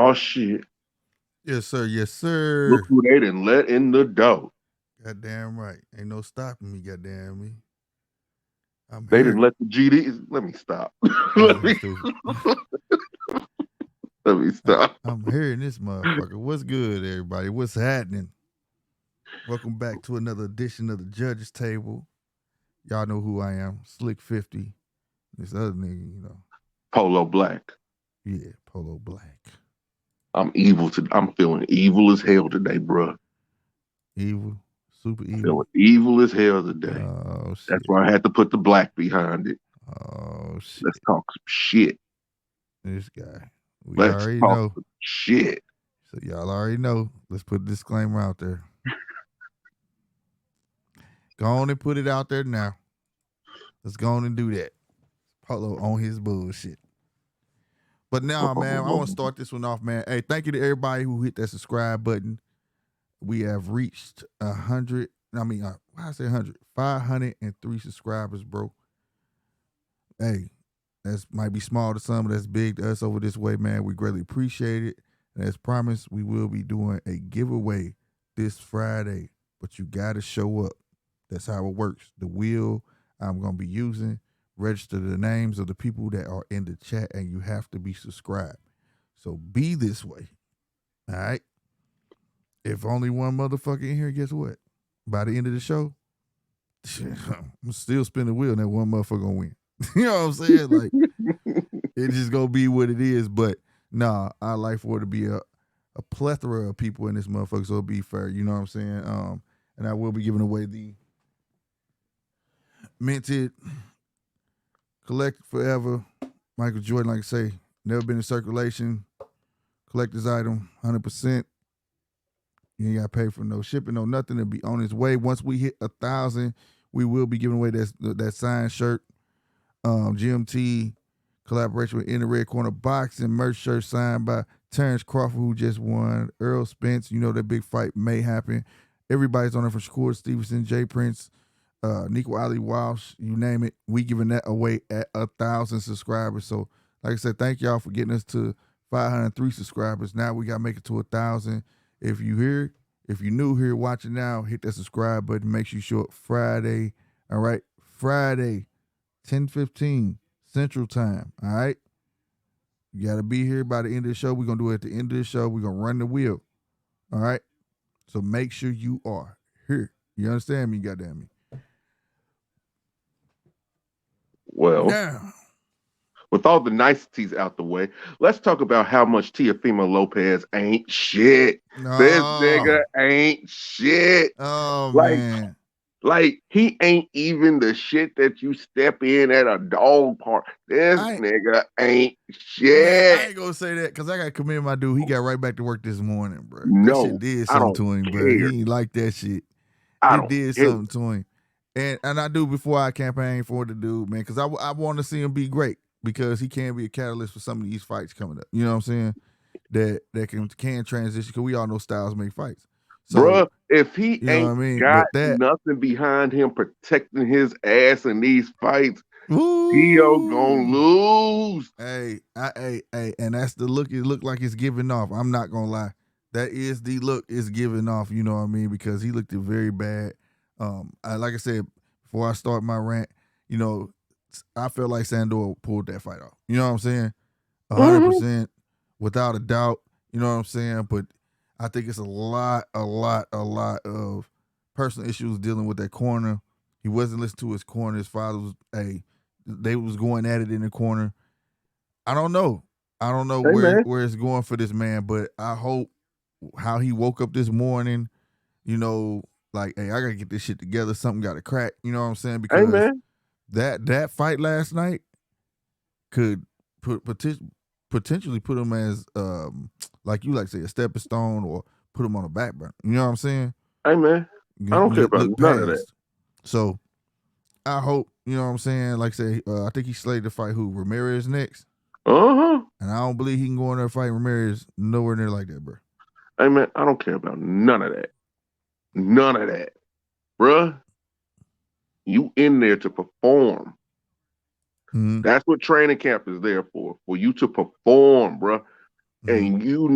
Oh shit! Yes, sir. Yes, Look sir. who they done let in the door. Goddamn right. Ain't no stopping me, goddamn me. I'm They didn't here. let the GD. Let me stop. This let nigga me stupid. let me I, stop. I'm hearing this motherfucker. What's good, everybody? What's happening? Welcome back to another edition of the Judges Table. Y'all know who I am. Slick 50. This other nigga, Polo Black. yeah, Polo Black. I'm feeling evil as hell today, bruh. Evil. Super evil. Feeling evil as hell today. Oh, That's shit. why I had to put the black behind it. Oh, Let's shit. talk some shit. This guy. We Let's already talk know. some shit. So y'all already know. Let's put a disclaimer out there. Go on and put it out there now. Let's go on and do that. Polo on his bullshit. But now, man, I want to start this one off, man. Hey, thank you to everybody who hit that subscribe button. We have reached 100. I mean, why I say 100? 503 subscribers, bro. Hey, that might be small to some, but that's big to us over this way, man. We greatly appreciate it. And as promised, we will be doing a giveaway this Friday, but you got to show up. That's how it works. The wheel I'm going to be using, register the names of the people that are in the chat, and you have to be subscribed. So be this way. All right? If only one motherfucker in here, guess what? By the end of the show, I'm still spinning the wheel and that one motherfucker gonna win. You know what I'm saying? Like, it's just gonna be what it is. But nah, I like for it to be a plethora of people in this motherfucker, so it'll be fair. You know what I'm saying? And I will be giving away the minted, collected forever, Michael Jordan, like I say, never been in circulation, collector's item, 100%. You ain't got to pay for no shipping, no nothing. It'll be on its way. Once we hit 1,000, we will be giving away that signed shirt. GMT collaboration with In the Red Corner Boxing merch shirt signed by Terrence Crawford, who just won. Earl Spence, you know that big fight may happen. Everybody's on there from Shakur Stevenson, Jay Prince, Nico Ali Walsh, you name it. We giving that away at 1,000 subscribers. So, like I said, thank y'all for getting us to 503 subscribers. Now we gotta make it to 1,000. If you new here watching now, hit that subscribe button. Make sure you show up Friday. All right, Friday, 10:15 Central Time. All right, you gotta be here by the end of the show. We're gonna do it at the end of the show. We're gonna run the wheel. All right, so make sure you are here. You understand me? Goddamn me. Well, Now, with all the niceties out the way, let's talk about how much Teofimo Lopez ain't shit. This no. nigga ain't shit. Oh Like, man. like he ain't even the shit that you step in at a dog park. This I nigga ain't Man, I shit. ain't gonna say that because I gotta commend my dude. He got right back to work this morning, bro. That shit No, did I something don't to him, bro. care. He ain't like that shit. I It don't did care. something to him, and I do before I campaign for the dude, man, because I want to see him be great because he can be a catalyst for some of these fights coming up. You know what I'm saying? That can transition because we all know styles make fights. So Bruh, if he you know what ain't I mean. got But that, nothing behind him protecting his ass in these fights, Tio woo. gonna lose. Hey, and that's the look. It looked like it's giving off. I'm not gonna lie. That is the look it's giving off. You know what I mean? Because he looked very bad. Like I said before I start my rant, you know, I felt like Sandor pulled that fight off. You know what I'm saying? Mhm. 100%, without a doubt. You know what I'm saying? But I think it's a lot of personal issues dealing with that corner. He wasn't listening to his corner. His father was they was going at it in the corner. I don't know. I don't know Hey man, where it's going for this man, but I hope how he woke up this morning, you know, like, hey, I gotta get this shit together. Something got to crack. You know what I'm saying? hey Because man. that fight last night could potentially put him as like you like to say a stepping stone or put him on a back burner. You know what I'm saying? Hey man. I don't care about Look none of that. past. So I hope you know what I'm saying. Like say, I think he's slated to fight who Ramirez next, Uh-huh. and I don't believe he can go in there fighting Ramirez nowhere near like that, bro. Hey man, I don't care about none of that. None of that. Bruh, you in there to perform. Mm-hmm. That's what training camp is there for you to perform, bruh. and you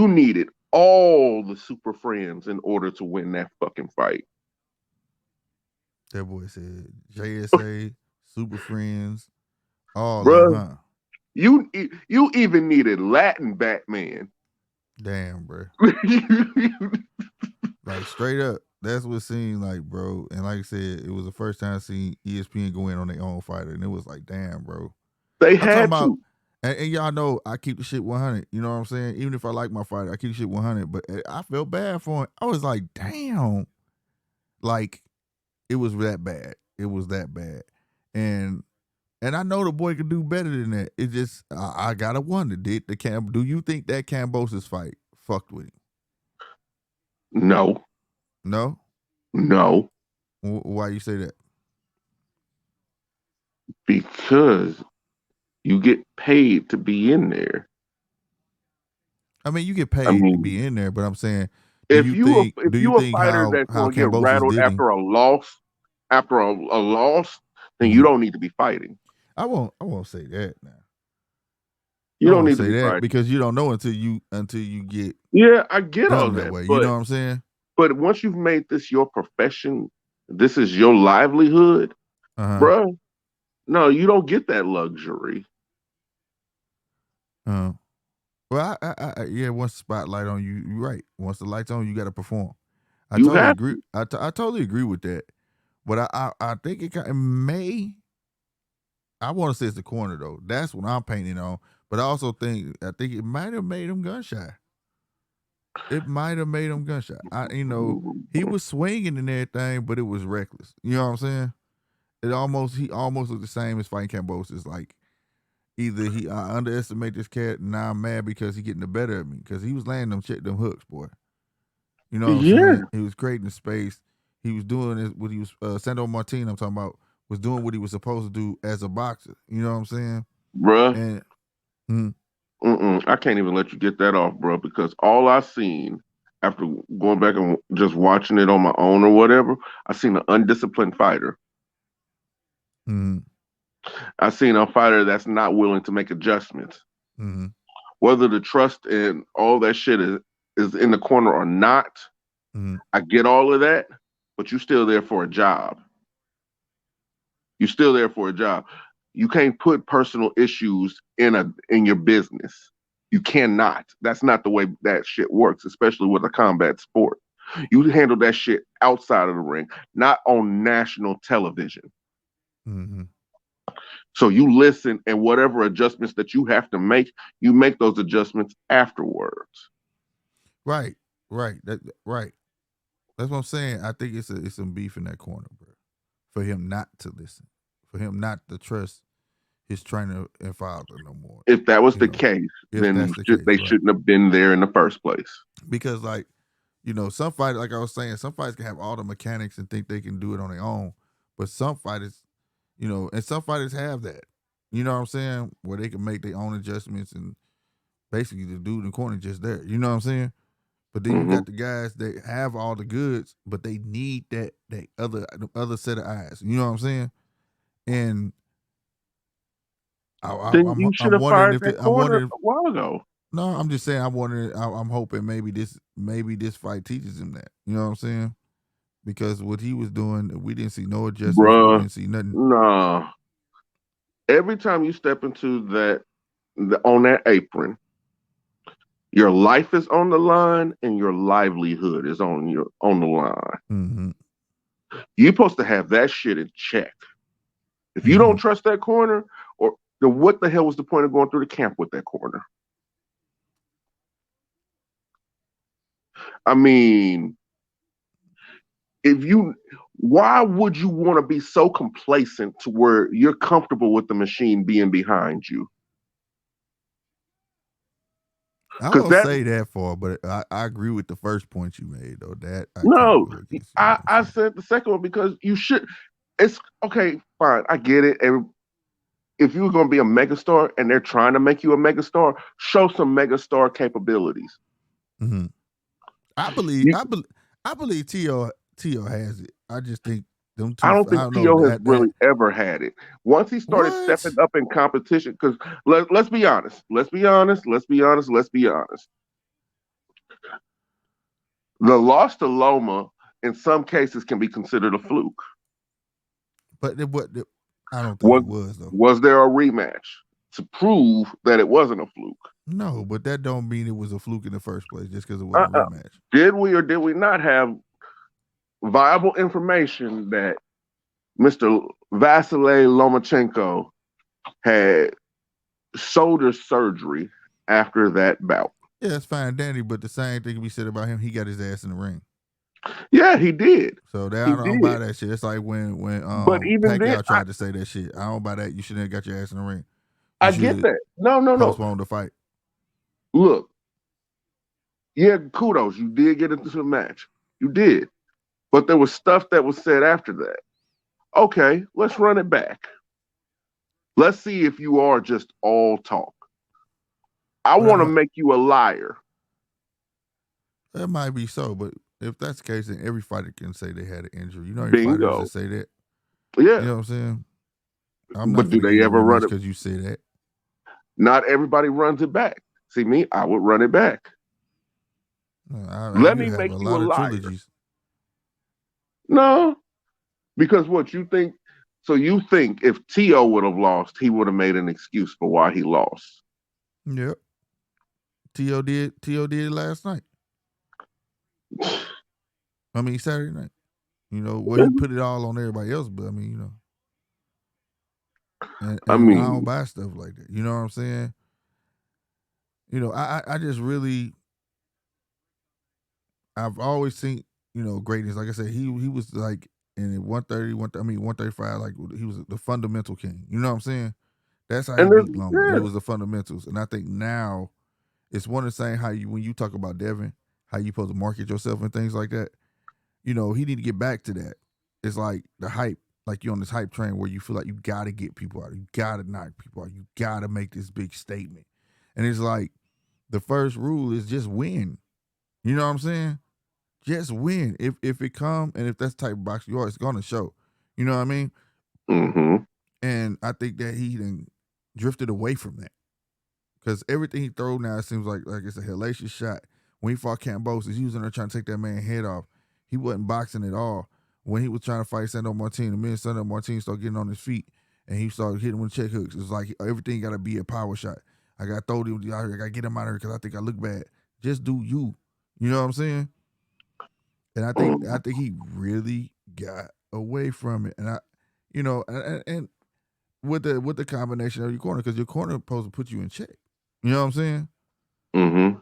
needed all the super friends in order to win that fucking fight. That boy said JSA, Super Friends, all them, Bruh, huh? you even needed Latin Batman. Damn, bro. Like straight up, that's what it seemed like, bro. And like I said, it was the first time I seen ESPN go in on their own fighter, and it was like, damn, bro. They I'm talking had about, to. and y'all know I keep the shit 100. You know what I'm saying? Even if I like my fighter, I keep the shit 100. But I felt bad for him. I was like, damn, like it was that bad. It was that bad, and I know the boy could do better than that. It just I gotta wonder, did the Cam? Do you think that Cambosis fight fucked with him? No, No. no, Why you say that? because you get paid to be in there. I mean, you get I paid to mean, be in there, but I'm saying, if you a fighter how that's gonna get Cambosis rattled did him? after a loss, then you Mm-hmm. don't need to be fighting. I won't say that now. I You don't won't need to say be that fighting. because you don't know until you get Yeah, I get all done that that, way. You know but what I'm saying? once you've made this your profession, this is your livelihood, Uh huh. bruh. No, you don't get that luxury. Uh. Well, yeah. Once the spotlight on you, you're right. Once the lights on, you got to perform. I You totally have agree. to. I totally agree with that. But I think it may. I want to say it's the corner though. That's what I'm painting on. But I think it might have made him gun shy. It might have made him gun shy. He was swinging and everything, but it was reckless. You know what I'm saying? He almost looked the same as fighting Cambosis. Like either I underestimate this cat and now I'm mad because he getting the better of me because he was landing them hooks, boy. You know what I'm Yeah, saying? He was creating the space. He was doing what he was. Sandro Martin, I'm talking about, was doing what he was supposed to do as a boxer. You know what I'm saying? bruh. And mm, I can't even let you get that off, bro, because all I seen after going back and just watching it on my own or whatever, I seen an undisciplined fighter. mm, I seen a fighter that's not willing to make adjustments. mm, Whether the trust and all that shit is in the corner or not, mm, I get all of that, but you still there for a job. You still there for a job. You can't put personal issues in your business. You cannot. That's not the way that shit works, especially with a combat sport. You handle that shit outside of the ring, not on national television. mm. So you listen, and whatever adjustments that you have to make, you make those adjustments afterwards. Right, right. That's what I'm saying. I think it's some beef in that corner, bro. For him not to listen, for him not to trust his trainer and father no more. If that was You the know, case, if then that's the case, they right? shouldn't have been there in the first place. Because some fighters, like I was saying, some fighters can have all the mechanics and think they can do it on their own, but some fighters, and some fighters have that. You know what I'm saying? Where they can make their own adjustments and basically the dude in the corner just there. You know what I'm saying? But then you Hmm. got the guys that have all the goods, but they need that other set of eyes. You know what I'm saying? And Then you should I'm have wondering fired if that I'm corner wondering. a while ago. No, I'm just saying I'm wondering. I'm hoping maybe this fight teaches him that. You know what I'm saying? Because what he was doing, we didn't see no adjustments. We Bruh, didn't see nothing. nah. Every time you step into on that apron, your life is on the line and your livelihood is on the line. Mm-hmm. You're supposed to have that shit in check. If you Mm-hmm. don't trust that corner, or then what the hell was the point of going through the camp with that corner? I mean, if you why would you want to be so complacent to where you're comfortable with the machine being behind you? I Because won't that say that far, but I agree with the first point you made though. That I can't no, go against. You know what I'm I saying? said the second one because you should. It's okay, fine, I get it. If you're going to be a megastar and they're trying to make you a megastar, show some megastar capabilities. Mm-hmm. I believe You, I believe I believe Tio has it. I just think Them I two, don't think I don't know Tio has that really ever had it. Once he started stepping what? up in competition, because let's be honest, let's be honest, let's be honest, let's be honest. The loss to Loma in some cases can be considered a fluke. But I don't think Was it was though. was there a rematch to prove that it wasn't a fluke? No, but that don't mean it was a fluke in the first place just because it wasn't a Uh-uh. rematch. Did we or did we not have viable information that Mr. Vasily Lomachenko had shoulder surgery after that bout? Yeah, it's fine, Danny. But the same thing can be said about him. He got his ass in the ring. Yeah, he did. So that He I don't buy did. that shit. It's like when But even then, Pacquiao tried to say that shit. I don't buy that. You shouldn't have got your ass in the ring. You I get should that. No, no, no. postpone the fight. Look, yeah, kudos. You did get into the match. You did. But there was stuff that was said after that. Okay, let's run it back. Let's see if you are just all talk. I But I want to don't. make you a liar. That might be so, but if that's the case, then every fighter can say they had an injury. You know, any fighters that Bingo. say that. You Yeah. know what I'm saying? I'm not But do gonna give they you a ever run rematch it? because you say that. Not everybody runs it back. See me, I would run it back. Let You me have make a you a lot of liar. trilogies. No, because what you think, so you think if T.O. would have lost, he would have made an excuse for why he lost. Yep. T.O. did. T.O. did it last night. I mean Saturday night. You know, well he put it all on everybody else, but I mean, you know. I And I don't mean, buy stuff like that. You know what I'm saying? You know, I just really I've always seen, you know, greatness. Like I said, he was like in 130, 135, like he was the fundamental king. You know what I'm saying? That's how he and there's, beat Loma. It yeah, was the fundamentals. And I think now it's one of the same how you when you talk about Devin, how you supposed to market yourself and things like that. You know, he need to get back to that. It's like the hype, like you on this hype train where you feel like you gotta get people out, you gotta knock people out, you gotta make this big statement. And it's like the first rule is just win. You know what I'm saying? Just win. If it come and if that's the type of box you are, it's gonna show. You know what I mean? mm-hmm. And I think that he then drifted away from that. Because everything he throw now, it seems like it's a hellacious shot. When he fought Cambosis, he was in there trying to take that man's head off. He wasn't boxing at all. When he was trying to fight Sandro Martin, the minute Sandro Martin started getting on his feet and he started hitting with check hooks, it's like everything got to be a power shot. I got to throw him out here. I got to get him out of here because I think I look bad. Just do you. You know what I'm saying? And I think he really got away from it. And you know, and with the combination of your corner, because your corner supposed to put you in check. You know what I'm saying? Mm-hmm.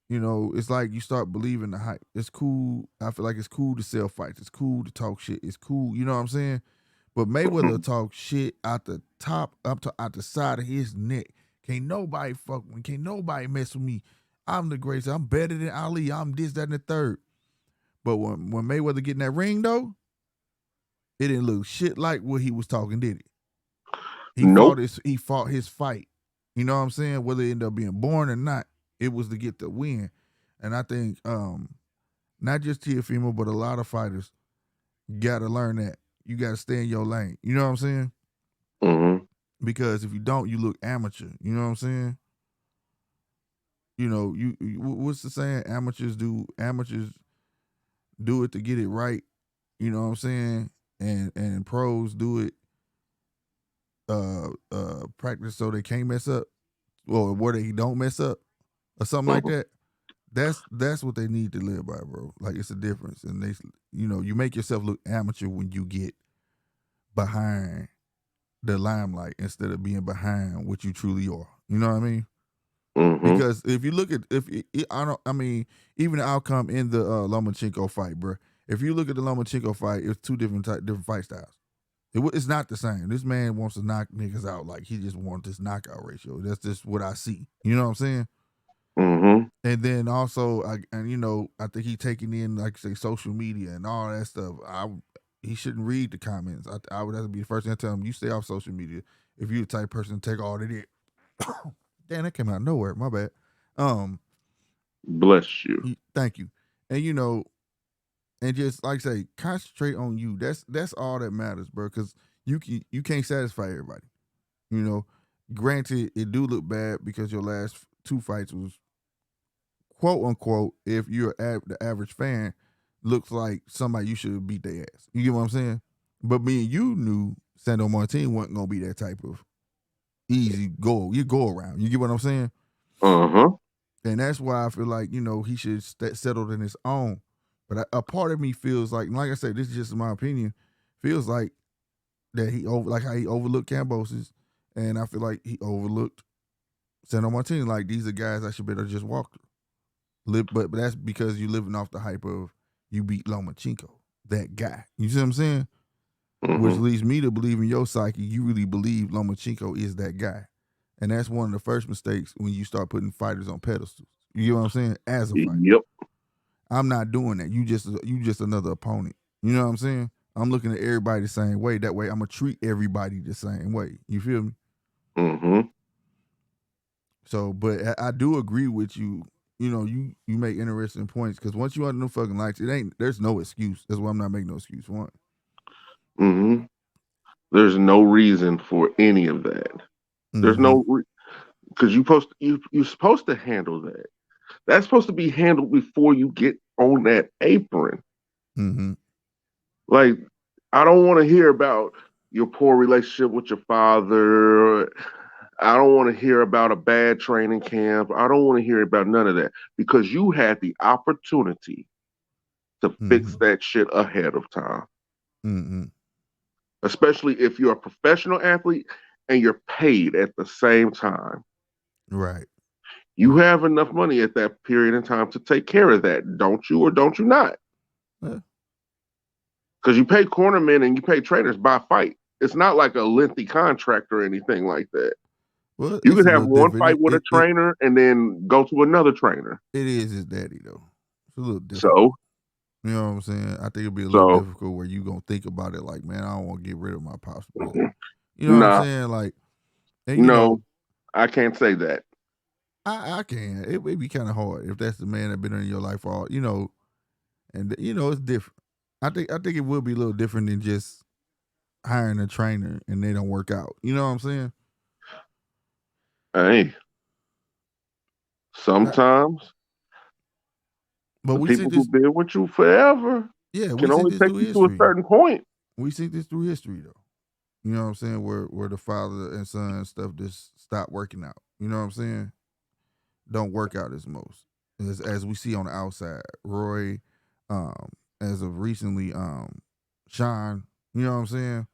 You know, it's like you start believing the hype. It's cool. I feel like it's cool to sell fights. It's cool to talk shit. It's cool. You know what I'm saying? But Mayweather talk shit out the top, out the side of his neck. Can't nobody fuck with me. Can't nobody mess with me. I'm the greatest. I'm better than Ali. I'm this, that, and the third. But when Mayweather get in that ring though, it didn't look shit like what he was talking, did it? Nope. He fought his fight. You know what I'm saying? Whether it ended up being born or not, it was to get the win. And I think not just Teofimo, but a lot of fighters gotta learn that. You gotta stay in your lane. You know what I'm saying? Mm-hmm. Because if you don't, you look amateur. You know what I'm saying? You know, what's the saying? Amateurs do it to get it right. You know what I'm saying? And pros do it practice so they can't mess up or where they don't mess up or something like Mm-hmm. that. That's what they need to live by, bro. Like it's a difference, and they, you know, you make yourself look amateur when you get behind the limelight instead of being behind what you truly are. You know what I mean? Mm-hmm. Because if you look at I don't, I mean, even the outcome in the Lomachenko fight, bro. If you look at the Lomachenko fight, it's two different fight styles. It's not the same. This man wants to knock niggas out like he just wants this knockout ratio. That's just what I see. You know what I'm saying? Mm-hmm. And then also, you know, I think he taking in like say social media and all that stuff. He shouldn't read the comments. I would have to be the first thing to tell him you stay off social media if you're the type of person to take all that it. Damn, that came out of nowhere. My bad. Um, Bless you. thank you. And you know, and just like I say, concentrate on you. That's all that matters, bro. Because you can't satisfy everybody. You know, granted, it do look bad because your last two fights was quote unquote, if you're the average fan, looks like somebody you should beat their ass. You get what I'm saying? But me and you knew Sandro Martin wasn't gonna be that type of easy go. You go around. You get what I'm saying? And that's why I feel like he should settled in his own. But a part of me feels like I said, this is just my opinion. Feels like that like how he overlooked Cambosis, and I feel like he overlooked Sandro Martin. Like these are guys I should better just walk through. But that's because you're living off the hype of you beat Lomachenko, that guy. You see what I'm saying? Which leads me to believe in your psyche. You really believe Lomachenko is that guy. And that's one of the first mistakes when you start putting fighters on pedestals. You get what I'm saying? As a fighter. Yep. I'm not doing that. You just another opponent. You know what I'm saying? I'm looking at everybody the same way. That way I'm gonna treat everybody the same way. You feel me? So, but I do agree with you. You make interesting points because once you under the fucking lights, there's no excuse. That's why I'm not making no excuse for it. There's no reason for any of that. There's no because you're supposed to handle that. That's supposed to be handled before you get on that apron. Like, I don't want to hear about your poor relationship with your father. I don't want to hear about a bad training camp. I don't want to hear about none of that because you had the opportunity to fix that shit ahead of time. Especially if you're a professional athlete and you're paid at the same time. Right. You have enough money at that period in time to take care of that, don't you, or don't you not? Because you pay cornermen and you pay trainers by fight. It's not like a lengthy contract or anything like that. Well, you could have one fight with a trainer and then go to another trainer. It is his daddy, though. It's a little different. So, you know what I'm saying? I think it'd be a little difficult where you going to think about it like, man, I don't want to get rid of my pops. You know what I'm saying? Like, and, I can't say that. I can. It would be kind of hard if that's the man that been in your life for all, and it's different. I think it will be a little different than just hiring a trainer and they don't work out. You know what I'm saying? Hey, sometimes but we people who've been with you forever can only take you to a certain point. We see this through history, though. You know what I'm saying? Where the father and son stuff just stop working out. You know what I'm saying? Don't work out as most as we see on the outside. Roy, as of recently, Sean. You know what I'm saying?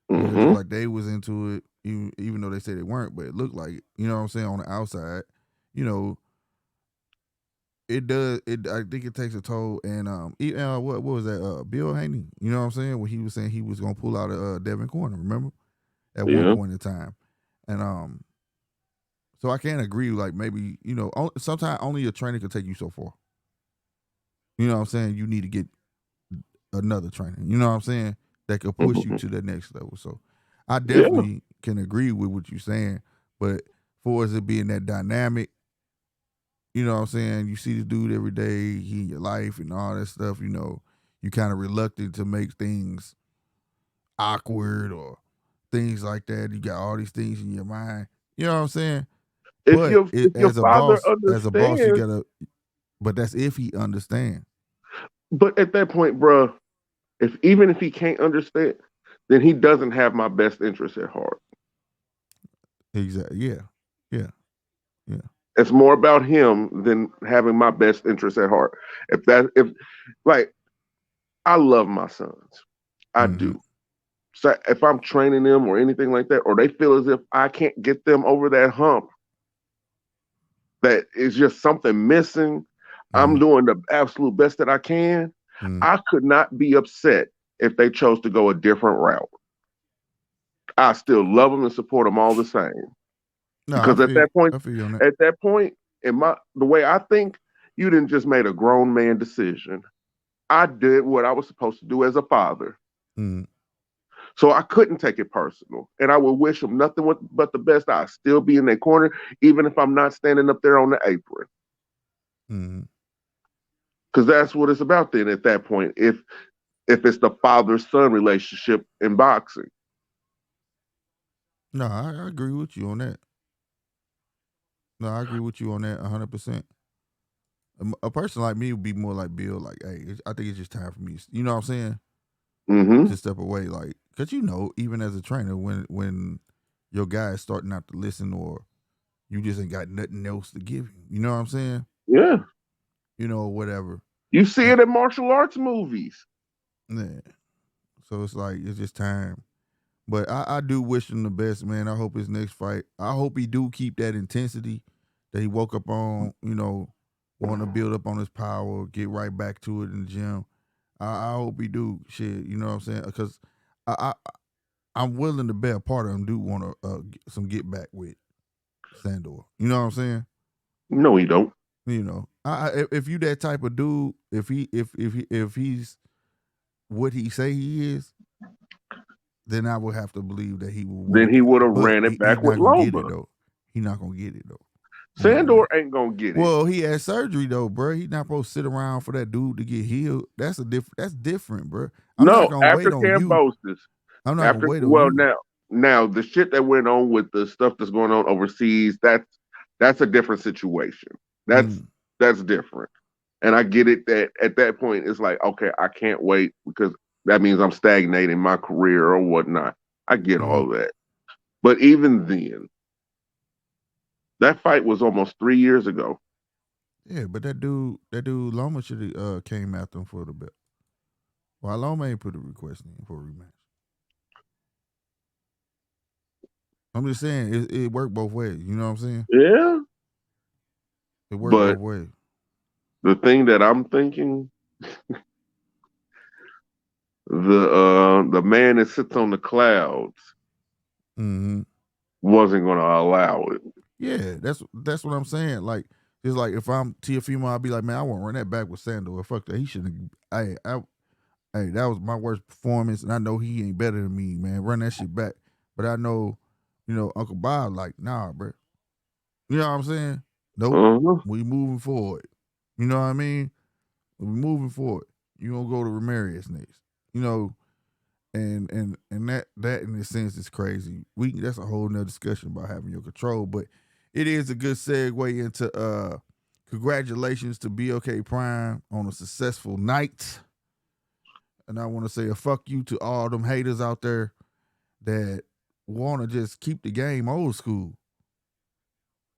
It looked like they was into it, even though they said they weren't, but it looked like it. You know what I'm saying? On the outside, it does. I think it takes a toll. And what was that? Bill Haney. You know what I'm saying? When he was saying he was gonna pull out a Devin Corner. Remember? At one point in time, and so I can't agree. Like maybe sometimes only a trainer can take you so far. You know what I'm saying? You need to get another trainer. You know what I'm saying? That could push you to the next level. So I definitely can agree with what you're saying. But for as it being that dynamic, you know what I'm saying? You see the dude every day, he in your life and all that stuff, you kind of reluctant to make things awkward or things like that. You got all these things in your mind. You know what I'm saying? If your father understands, as a boss, you gotta. But that's if he understands. But at that point, bro, even if he can't understand, then he doesn't have my best interest at heart. Exactly. Yeah. It's more about him than having my best interest at heart. I love my sons, I do. So if I'm training them or anything like that, or they feel as if I can't get them over that hump, that is just something missing. I'm doing the absolute best that I can. I could not be upset if they chose to go a different route. I still love them and support them all the same. No, because at that point, the way I think, you didn't just made a grown man decision. I did what I was supposed to do as a father. So I couldn't take it personal. And I would wish them nothing but the best. I'd still be in their corner, even if I'm not standing up there on the apron. Because that's what it's about then at that point. If it's the father-son relationship in boxing. No, I agree with you on that. No, I agree with you on that 100%. A person like me would be more like Bill, like, hey, I think it's just time for me. You know what I'm saying? Mm-hmm. To step away, like, cause even as a trainer, when your guy is starting not to listen, or you just ain't got nothing else to give him, you know what I'm saying? Yeah. Whatever. You see And, it in martial arts movies. yeah. So it's like it's just time. But I do wish him the best, man. I hope his next fight. I hope he do keep that intensity that he woke up on. Want to build up on his power, get right back to it in the gym. I hope he do shit. You know what I'm saying? Because I I'm willing to bet a part of him do want to some get back with Sandor. You know what I'm saying? No, he don't. If you that type of dude, if he's what he say he is, then I would have to believe that he will Then want he it. would have But ran it he back with not gonna get it Loma. though. He not gonna get it though. You know what I Sandor mean? ain't gonna get it. Well, he had surgery though, bro. He not supposed to sit around for that dude to get healed. That's different, bro. I'm not No, gonna wait after on you. Cambosis, I'm not gonna wait on well you. now the shit that went on with the stuff that's going on overseas, that's a different situation. That's Mm, that's different. And I get it that at that point it's like, okay, I can't wait because that means I'm stagnating my career or whatnot. I get mm-hmm. all that. But even then, that fight was almost 3 years ago. Yeah, but that dude Loma should have came after him for the belt. Well, Loma ain't put a request in for a rematch. I'm just saying it worked both ways. You know what I'm saying? Yeah. It worked But both ways. the thing that I'm thinking, the man that sits on the clouds Mm-hmm. wasn't gonna allow it. Yeah, that's what I'm saying. Like, it's like if I'm Teofimo, I'd be like, man, I won't run that back with Sandor. Fuck that. He shouldn't. Hey, that was my worst performance, and I know he ain't better than me, man. Run that shit back. But I know, Uncle Bob, like, nah, bro. You know what I'm saying? Nope. Uh-huh. We moving forward. You know what I mean? We moving forward. You gonna go to Ramirez next. You know, and that in a sense is crazy. That's a whole nother discussion about having your control, but it is a good segue into congratulations to BOK Prime on a successful night. And I want to say a fuck you to all them haters out there that want to just keep the game old school.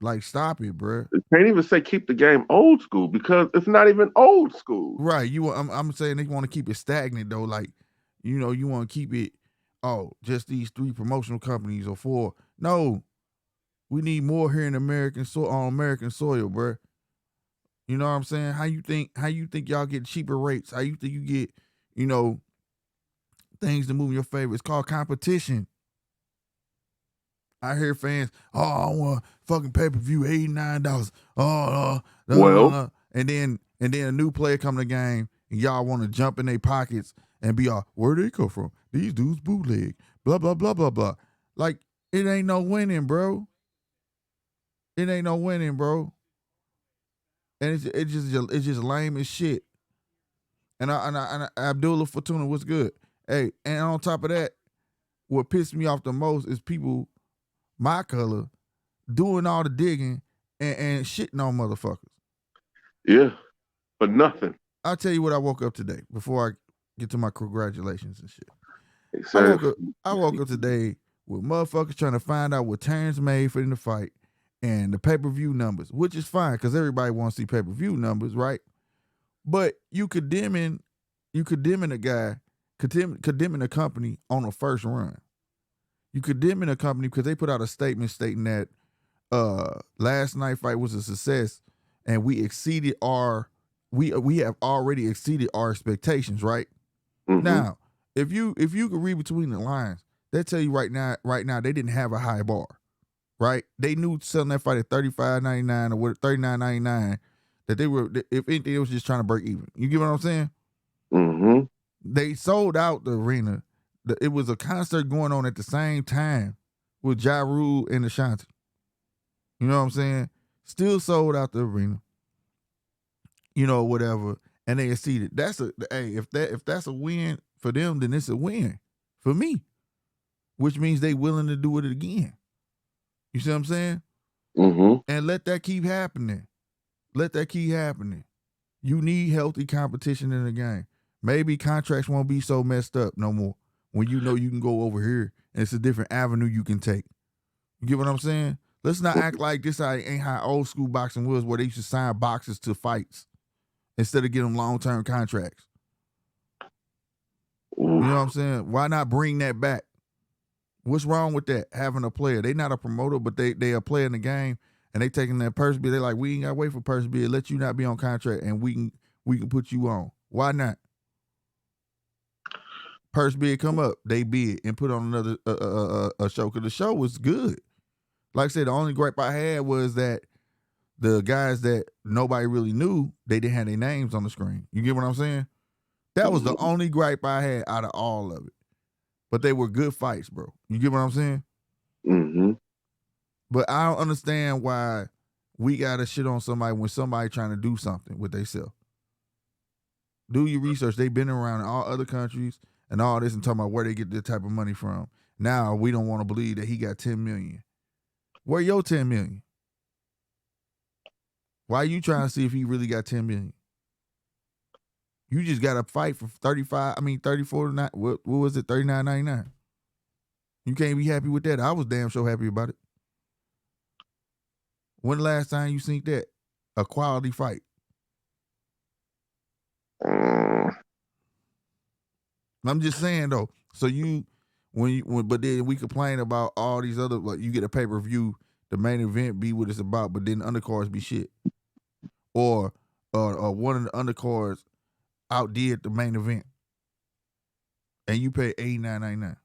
Like, stop it, bruh. Can't even say keep the game old school because it's not even old school. Right. I'm saying they want to keep it stagnant though. Like, you want to keep it, just these 3 promotional companies or 4. No, we need more here in on American soil, bruh. You know what I'm saying? How you think y'all get cheaper rates? How you think you get, you know, things to move in your favor? It's called competition. I hear fans, I want fucking pay-per-view $89. Well, And then a new player come to the game and y'all want to jump in their pockets and be all, where they come from? These dudes bootleg. Blah, blah, blah, blah, blah. Like, it ain't no winning, bro. It ain't no winning, bro. And it's just lame as shit. And Abdullah Fortuna, what's good? Hey, and on top of that, what pissed me off the most is people my color doing all the digging and shitting on motherfuckers. yeah, but nothing. I'll tell you what I woke up today before I get to my congratulations and shit. Except I woke up today with motherfuckers trying to find out what Terrence made for in the fight and the pay-per-view numbers, which is fine because everybody wants to see pay-per-view numbers, right? But you condemning a guy, condemning a company on a first run. You condemning a company because they put out a statement stating that last night fight was a success and we have already exceeded our expectations, right? Now, if you could read between the lines, they tell you right now they didn't have a high bar, right? They knew selling that fight at $35.99 or what $39.99 that they were, if anything, they was just trying to break even. You get what I'm saying? mm-hmm. They sold out the arena. It was a concert going on at the same time with Ja Rule and Ashanti. You know what I'm saying? Still sold out the arena. Whatever. and they exceeded. That's a hey, if that's a win for them, then it's a win for me, which means they willing to do it again. You see what I'm saying? Mm-hmm. And let that keep happening. Let that keep happening. You need healthy competition in the game. Maybe contracts won't be so messed up no more when you know you can go over here and it's a different avenue you can take. You get what I'm saying? Let's not act like this ain't how old school boxing was, where they used to sign boxers to fights instead of getting them long-term contracts. Oof. You know what I'm saying? Why not bring that back? What's wrong with that? Having a player. They not a promoter, but they a player in the game, and they taking that purse bid. They like, we ain't got to wait for purse bid. Let you not be on contract, and we can put you on. Why not? Purse bid come up, they bid and put on another a show, because the show was good. Like I said, the only gripe I had was that the guys that nobody really knew, they didn't have their names on the screen. You get what I'm saying? That was the only gripe I had out of all of it. But they were good fights, bro. You get what I'm saying? Mm-hmm. But I don't understand why we gotta shit on somebody when somebody trying to do something with themselves. Do your research. They've been around in all other countries and all this and talking about where they get this type of money from. Now we don't want to believe that he got 10 million. Where your 10 million? Why are you trying to see if he really got 10 million? You just got to fight for 34 to what was it, $39.99? You can't be happy with that. I was damn sure happy about it. When the last time you seen that? A quality fight. I'm just saying though. So but then we complain about all these other, like you get a pay-per-view, the main event be what it's about, but then undercards be shit. Or one of the undercards outdid the main event. And you pay $89.99.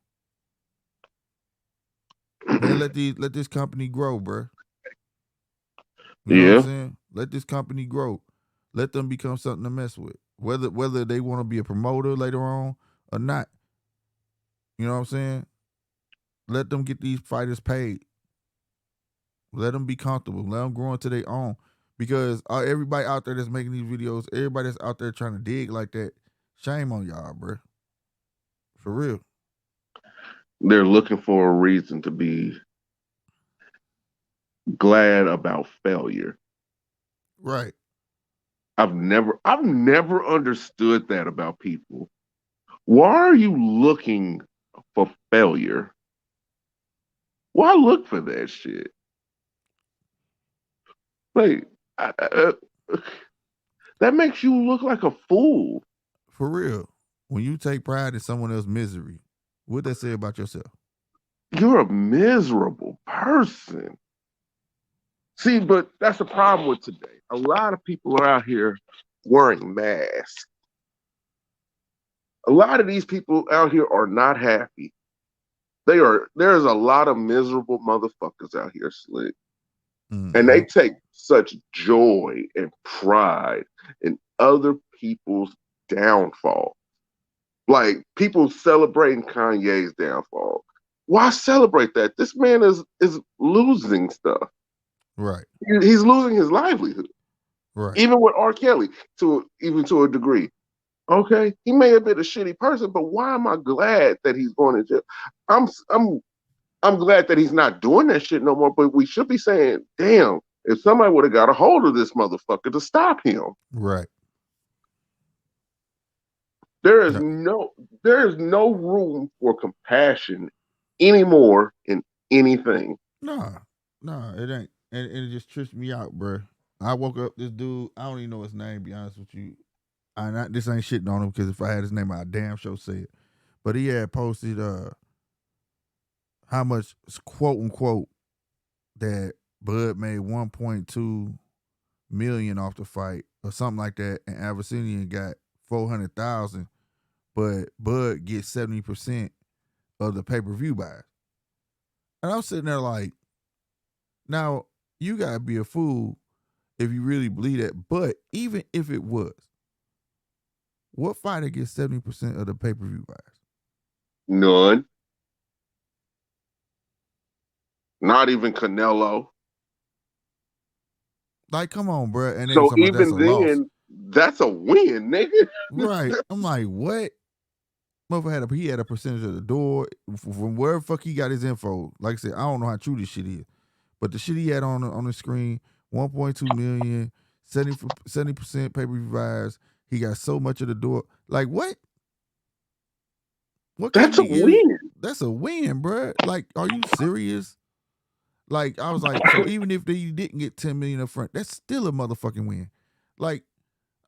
Man, let this company grow, bro. You know what I'm saying? Let this company grow. Let them become something to mess with. Whether they want to be a promoter later on or not. You know what I'm saying? Let them get these fighters paid. Let them be comfortable. Let them grow into their own. Because everybody out there that's making these videos, everybody that's out there trying to dig like that, shame on y'all, bro. For real. They're looking for a reason to be glad about failure. Right. I've never understood that about people. Why are you looking for failure? Why look for that shit? Like, that makes you look like a fool. For real. When you take pride in someone else's misery, what that say about yourself? You're a miserable person. See, but that's the problem with today. A lot of people are out here wearing masks. A lot of these people out here are not happy. There's a lot of miserable motherfuckers out here, Slick. Mm-hmm. And they take such joy and pride in other people's downfall. Like people celebrating Kanye's downfall. Why celebrate that? This man is losing stuff. Right. He's losing his livelihood. Right. Even with R. Kelly, to a degree. Okay, he may have been a shitty person, but why am I glad that he's going to jail? I'm glad that he's not doing that shit no more. But we should be saying, damn, if somebody would have got a hold of this motherfucker to stop him. Right. There is no room for compassion anymore in anything. Nah, it ain't. And it just tripped me out, bro. I woke up, this dude, I don't even know his name, to be honest with you. This ain't shitting on him, because if I had his name, I'd damn sure say it. But he had posted how much, quote unquote, that Bud made 1.2 million off the fight or something like that, and Abyssinian got 400,000, but Bud gets 70% of the pay-per-view buys. And I'm sitting there like, now you gotta be a fool if you really believe that. But even if it was, what fighter gets 70% of the pay-per-view buys? None. Not even Canelo. Like, come on, bro. And they was So talking about that's a even loss. then, That's a win, nigga. Right. I'm like, what? Motherfucker he had a percentage of the door from wherever fuck he got his info. Like I said, I don't know how true this shit is, but the shit he had on the screen, 1.2 million, 70% pay-per-view buys. He got so much of the door. Like what? What That's a company is? win. That's a win, bruh. Like, are you serious? Like, I was like, so even if they didn't get 10 million up front, that's still a motherfucking win. Like,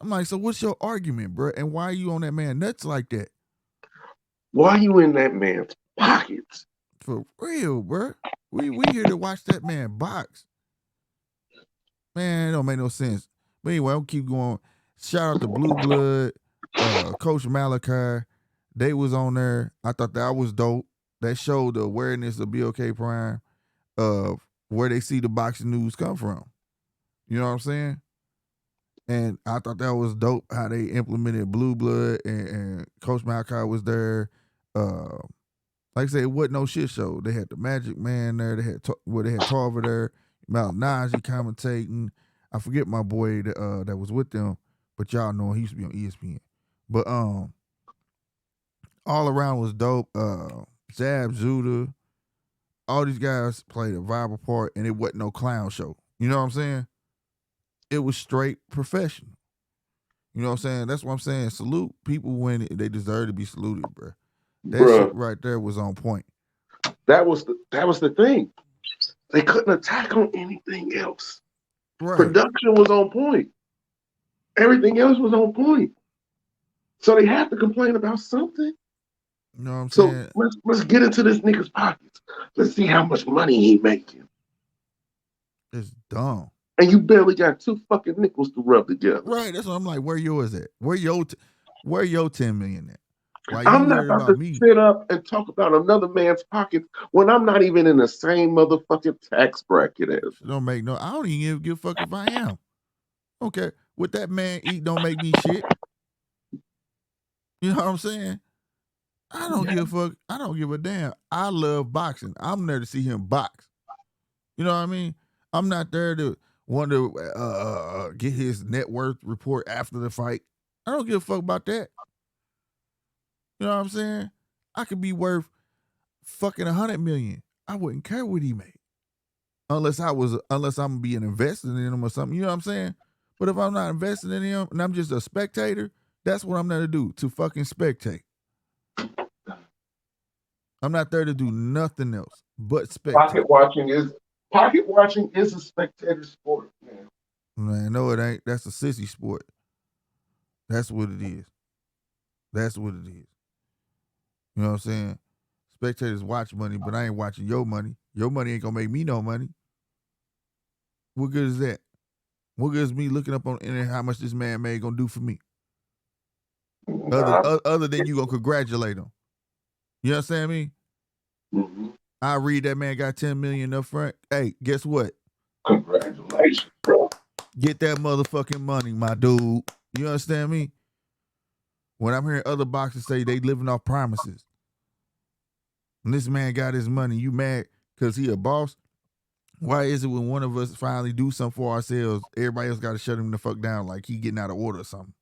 I'm like, so what's your argument, bruh? And why are you on that man nuts like that? Why are you in that man's pockets? For real, bruh. We here to watch that man box. Man, it don't make no sense. But anyway, I'll keep going. Shout out to Blue Blood, Coach Malachi. They was on there. I thought that was dope. That showed the awareness of BOK Prime of where they see the boxing news come from. You know what I'm saying? And I thought that was dope how they implemented Blue Blood and Coach Malachi was there. Like I said, it wasn't no shit show. They had the Magic Man there. They had they had Tarver there. Mount Najee commentating. I forget my boy that was with them, but y'all know he used to be on ESPN. But all around was dope. Zab Zuda, all these guys played a viable part, and it wasn't no clown show. You know what I'm saying? It was straight professional. You know what I'm saying? That's what I'm saying. Salute people when they deserve to be saluted, bro. That shit right there was on point. That was the thing. They couldn't attack on anything else. Right. Production was on point. Everything else was on point. So they have to complain about something. You know what I'm saying? So let's get into this nigga's pockets. Let's see how much money he making. It's dumb. And you barely got 2 fucking nickels to rub together. Right. That's what I'm like. Where yours at? Where your 10 million at? Why I'm not about to me? Sit up and talk about another man's pockets when I'm not even in the same motherfucking tax bracket as. Don't make no. I don't even give a fuck if I am. Okay, what that man eat don't make me shit. You know what I'm saying? I don't give a fuck. I don't give a damn. I love boxing. I'm there to see him box. You know what I mean? I'm not there to want to get his net worth report after the fight. I don't give a fuck about that. You know what I'm saying? I could be worth fucking 100 million. I wouldn't care what he made. Unless I'm being invested in him or something. You know what I'm saying? But if I'm not invested in him and I'm just a spectator, that's what I'm there to do, to fucking spectate. I'm not there to do nothing else but spectate. Pocket watching is a spectator sport, man. Man, no, it ain't. That's a sissy sport. That's what it is. That's what it is. You know what I'm saying? Spectators watch money, but I ain't watching your money. Your money ain't gonna make me no money. What good is that? What good is me looking up on the internet how much this man made gonna do for me? Other than you gonna congratulate him. You understand me? Mm-hmm. I read that man got 10 million up front. Hey, guess what? Congratulations, bro. Get that motherfucking money, my dude. You understand me? When I'm hearing other boxers say they living off promises. When this man got his money, you mad because he a boss? Why is it when one of us finally do something for ourselves, everybody else got to shut him the fuck down like he getting out of order or something?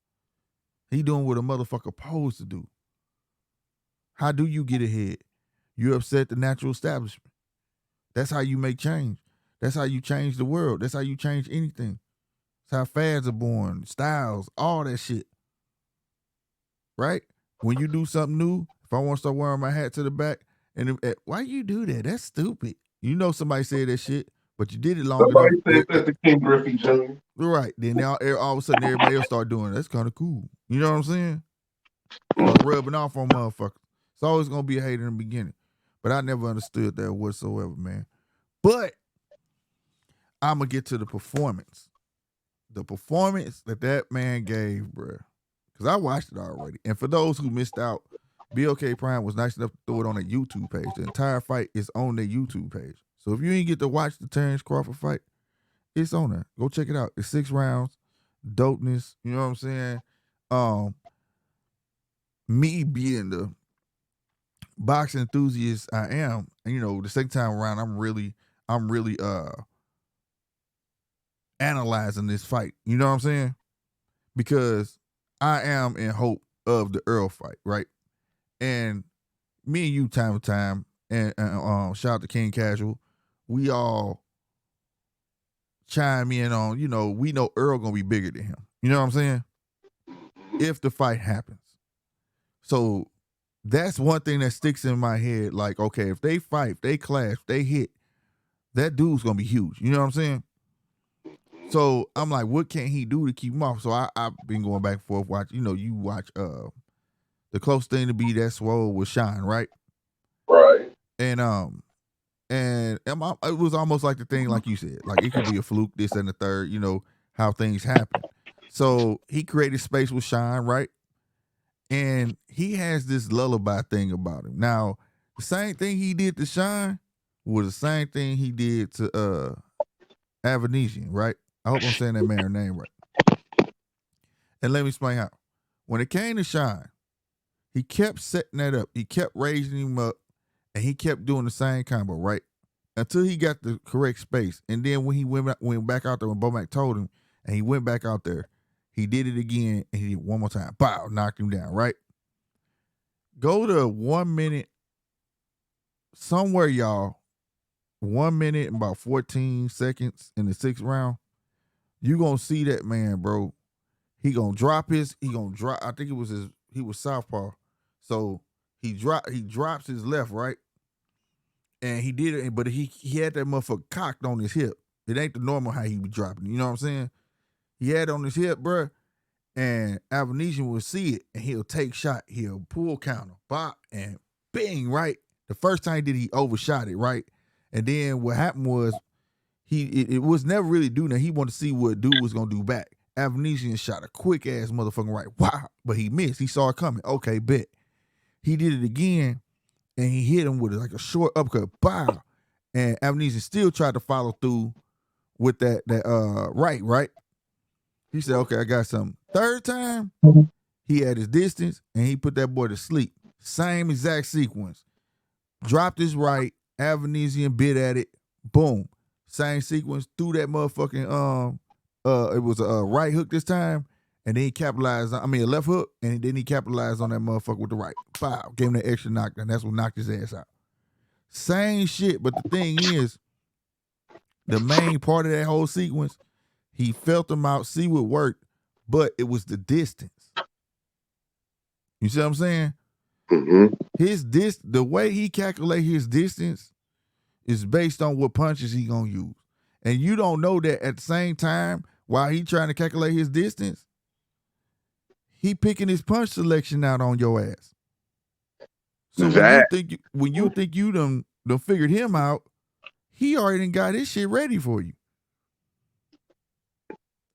He doing what a motherfucker supposed to do. How do you get ahead? You upset the natural establishment. That's how you make change. That's how you change the world. That's how you change anything. That's how fads are born, styles, all that shit. Right? When you do something new, if I want to start wearing my hat to the back, and why you do that? That's stupid. You know somebody said that shit, but you did it long enough. Somebody said that to King Griffey Jr. Right. Then now all of a sudden everybody else start doing it. That's kind of cool. You know what I'm saying? Start rubbing off on motherfuckers. It's always going to be a hate in the beginning. But I never understood that whatsoever, man. But I'm going to get to the performance. The performance that man gave, bruh. Because I watched it already. And for those who missed out, BOK Prime was nice enough to throw it on their YouTube page. The entire fight is on their YouTube page. So if you ain't get to watch the Terrence Crawford fight, it's on there. Go check it out. It's 6 rounds. Dopeness. You know what I'm saying? Me being the boxing enthusiast I am, and you know, the second time around, I'm really analyzing this fight. You know what I'm saying? because I am in hope of the Earl fight, right? And me and you, time to time, and shout out to King Casual, we all chime in on, we know Earl gonna be bigger than him. You know what I'm saying? If the fight happens. So that's one thing that sticks in my head. Like, okay, if they fight, if they clash, if they hit, that dude's gonna be huge. You know what I'm saying? So I'm like, what can he do to keep him off? So I've been going back and forth. You watch the close thing to be that swole was Shine, right? Right. And it was almost like the thing, like you said, like it could be a fluke, this and the third, how things happen. So he created space with Shine, right? And he has this lullaby thing about him. Now, the same thing he did to Shine was the same thing he did to Avanesian, right? I hope I'm saying that man's name right. And let me explain how. When it came to Shine, he kept setting that up. He kept raising him up, and he kept doing the same combo, right? Until he got the correct space. And then when he went back out there, when Bomac told him, and he went back out there, he did it again, and he did it one more time. Bow, knocked him down, right? Go to 1 minute, somewhere, y'all. 1 minute and about 14 seconds in the 6th round. You gonna see that man, bro. He gonna drop, I think he was southpaw. So he drops his left, right? And he did it, but he had that motherfucker cocked on his hip. It ain't the normal how he be dropping. You know what I'm saying? He had it on his hip, bro. And Avanesian will see it, and he'll take shot. He'll pull counter, bop, and bing, right? The first time he did, he overshot it, right? And then what happened was it was never really doing that. He wanted to see what dude was gonna do back. Avanesian shot a quick ass motherfucking right. Wow. But he missed. He saw it coming. Okay, bet. He did it again, and he hit him with like a short uppercut. Bow. And Avanesian still tried to follow through with that right. He said, okay, I got something. Third time, he had his distance, and he put that boy to sleep. Same exact sequence. Dropped his right, Avanesian bit at it, boom. Same sequence, threw that motherfucking, it was a right hook this time, and then he capitalized a left hook, and then he capitalized on that motherfucker with the right. Bow, gave him that extra knockdown. That's what knocked his ass out. Same shit, but the thing is, the main part of that whole sequence, he felt him out, see what worked, but it was the distance. You see what I'm saying? Mm-hmm. The way he calculate his distance is based on what punches he gonna use. And you don't know that at the same time, while he trying to calculate his distance, he picking his punch selection out on your ass. So when you think you done figured him out, he already got his shit ready for you.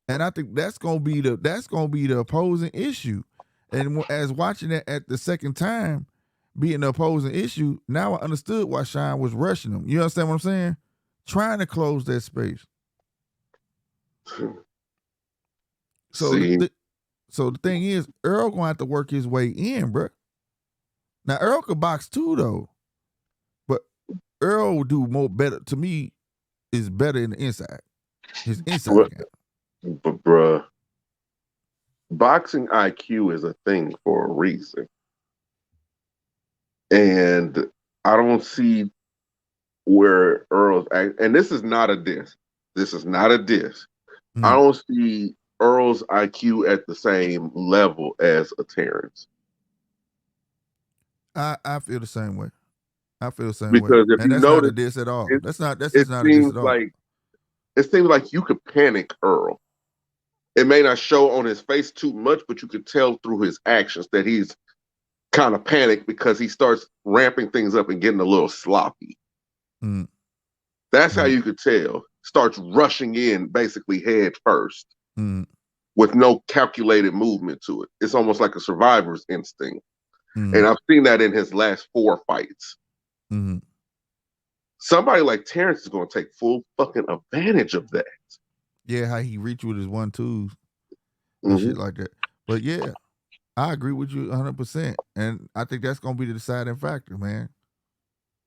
And I think that's gonna be the opposing issue. And as watching that at the second time being the opposing issue, now I understood why Shine was rushing him. You understand what I'm saying? Trying to close that space. So the thing is, Earl gonna have to work his way in, bro. Now Earl could box too, though, but Earl will do better. To me, is better in the inside. His inside game. But bruh, boxing IQ is a thing for a reason. And I don't see where Earl's and this is not a diss. This is not a diss. I don't see Earl's IQ at the same level as a Terrence. I feel the same way. Because way. If and you that's notice, not a diss at all. That's not a diss at all. It seems like you could panic Earl. It may not show on his face too much, but you could tell through his actions that he's kind of panicked because he starts ramping things up and getting a little sloppy. That's how you could tell. Starts rushing in basically head first with no calculated movement to it. It's almost like a survivor's instinct. And I've seen that in his last 4 fights. Somebody like Terrence is going to take full fucking advantage of that. Yeah, how he reach with his 1-2s and shit like that. But yeah, I agree with you 100%. And I think that's going to be the deciding factor, man.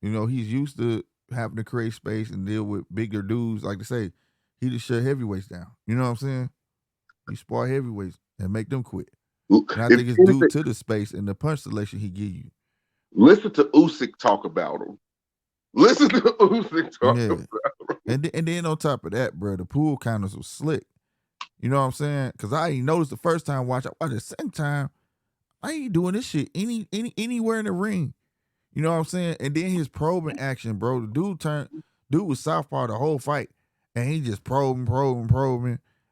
He's used to having to create space and deal with bigger dudes. Like to say, he just shut heavyweights down. You know what I'm saying? You spar heavyweights and make them quit. And I If think it's due anything, to the space and the punch selection he give you. listen to Usyk talk about him. Listen to Usyk talk Yeah. about him. And then on top of that, bro, the pool counters was slick. You know what I'm saying? Because I ain't noticed the first time watch. I watched the second time. I ain't doing this shit anywhere in the ring. You know what I'm saying? And then his probing action, bro. The dude was southpaw the whole fight, and he just probing,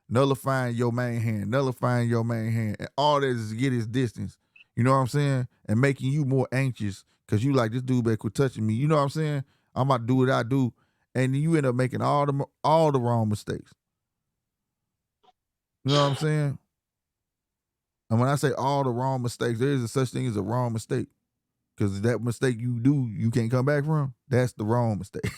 nullifying your main hand, and all that is to get his distance. You know what I'm saying? And making you more anxious because you like this dude better quit touching me. You know what I'm saying? I'm about to do what I do, and you end up making all the wrong mistakes. You know what I'm saying? And when I say all the wrong mistakes, there is a such thing as a wrong mistake. Because that mistake you do, you can't come back from. That's the wrong mistake.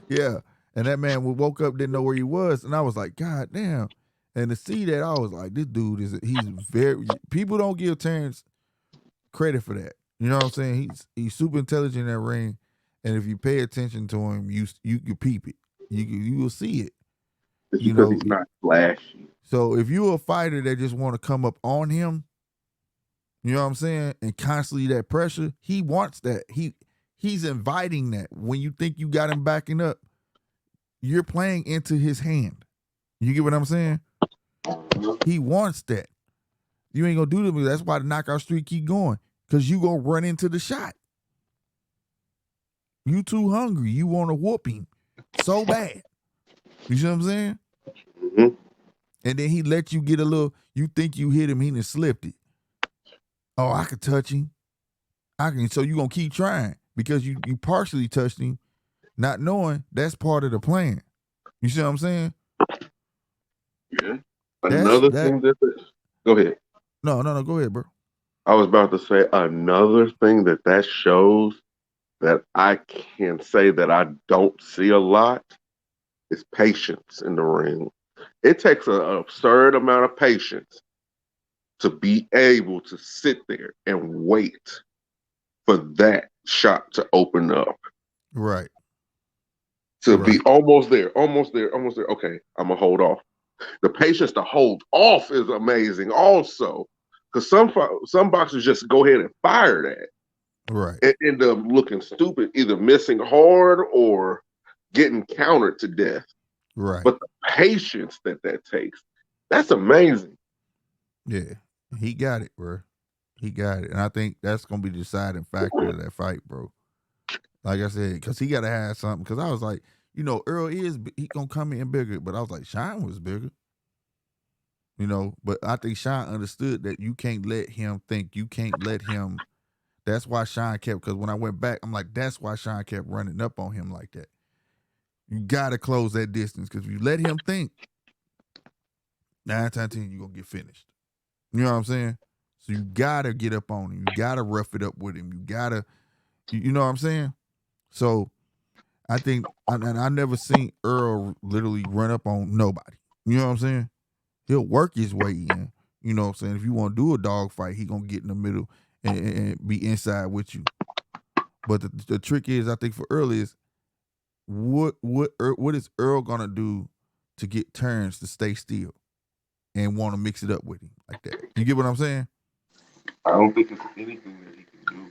Yeah. And that man woke up, didn't know where he was. And I was like, God damn. And to see that, I was like, this dude he's very, people don't give Terrence credit for that. You know what I'm saying? He's super intelligent in that ring. And if you pay attention to him, you peep it. You will see it. It's You because know, he's not flashy. so if you're a fighter that just want to come up on him, you know what I'm saying, and constantly that pressure, he wants that. He's inviting that. When you think you got him backing up, you're playing into his hand. You get what I'm saying? He wants that. You ain't gonna do to me. That's why the knockout streak keep going. Cause you gonna run into the shot. You too hungry. You want to whoop him so bad. You see what I'm saying? Mm-hmm. And then he let you get a little, you think you hit him, he done slipped it. Oh, I could touch him. So you gonna keep trying because you partially touched him, not knowing that's part of the plan. You see what I'm saying? Yeah. Another That. thing go ahead. No, go ahead, bro. I was about to say another thing that shows that I can say that I don't see a lot is patience in the ring. It takes an absurd amount of patience to be able to sit there and wait for that shot to open up. Right. To be almost there. Okay, I'm gonna hold off. The patience to hold off is amazing, also, because some boxers just go ahead and fire that, right, and end up looking stupid, either missing hard or getting countered to death. Right. But the patience that takes—that's amazing. Yeah, he got it, bro. He got it, and I think that's gonna be the deciding factor of that fight, bro. Like I said, because he got to have something. Because I was like, Earl he gonna come in bigger, but I was like, Shine was bigger. But I think Shine understood that you can't let him think. You can't let him. That's why Shine kept. Because when I went back, I'm like, that's why Shine kept running up on him like that. You gotta close that distance because if you let him think, 9 times out of 10 you gonna get finished. You know what I'm saying? So you gotta get up on him. You gotta rough it up with him. You gotta, you know what I'm saying? So I think, and I never seen Earl literally run up on nobody. You know what I'm saying? He'll work his way in. You know what I'm saying? If you want to do a dog fight, he gonna get in the middle and be inside with you. But the trick is, I think for Earl is, what is Earl gonna do to get Terrence to stay still and want to mix it up with him like that? You get what I'm saying? I don't think it's anything that he can do.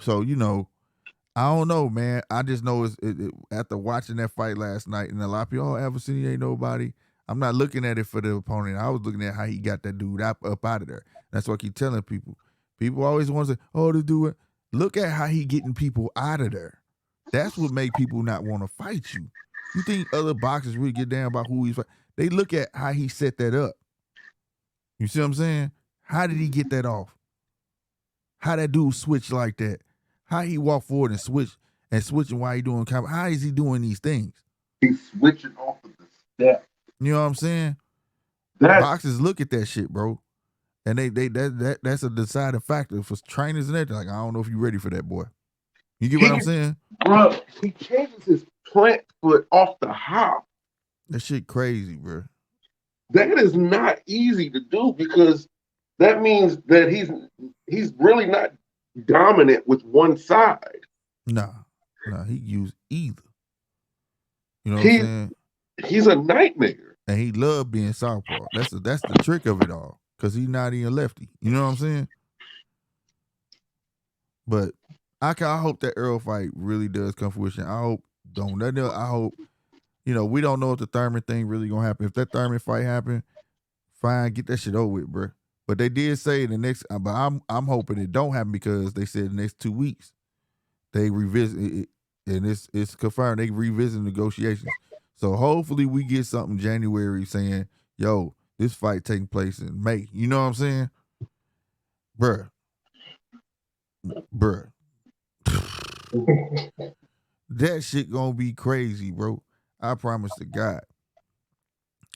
So I don't know, man. I just know after watching that fight last night, and a lot of people, Adversity ain't nobody. I'm not looking at it for the opponent. I was looking at how he got that dude up out of there. That's what I keep telling people. People always want to say, oh, to do it. Look at how he getting people out of there. That's what make people not want to fight you. You think other boxers really get down about who he's fighting? They look at how he set that up. You see what I'm saying? How did he get that off? How that dude switch like that? How he walk forward and switching while he doing combat? How is he doing these things? He's switching off of the step. You know what I'm saying? Boxers look at that shit, bro, and that's a deciding factor for trainers and everything. Like, I don't know if you're ready for that, boy. You get what I'm saying? Bro, he changes his plant foot off the hop. That shit crazy, bro. That is not easy to do because that means that he's really not dominant with one side. Nah, he used either. You know what I'm saying? He's a nightmare. And he loved being southpaw. That's the trick of it all. Cause he's not even lefty. You know what I'm saying? But I hope that Earl fight really does come to fruition. I hope I hope, we don't know if the Thurman thing really gonna happen. If that Thurman fight happen, fine, get that shit over with, bro. But they did say the next, but I'm hoping it don't happen because they said the next 2 weeks they revisit it, and it's confirmed they revisit negotiations. So hopefully we get something January saying, yo, this fight taking place in May. You know what I'm saying? Bruh. That shit gonna be crazy, bro. I promise to God.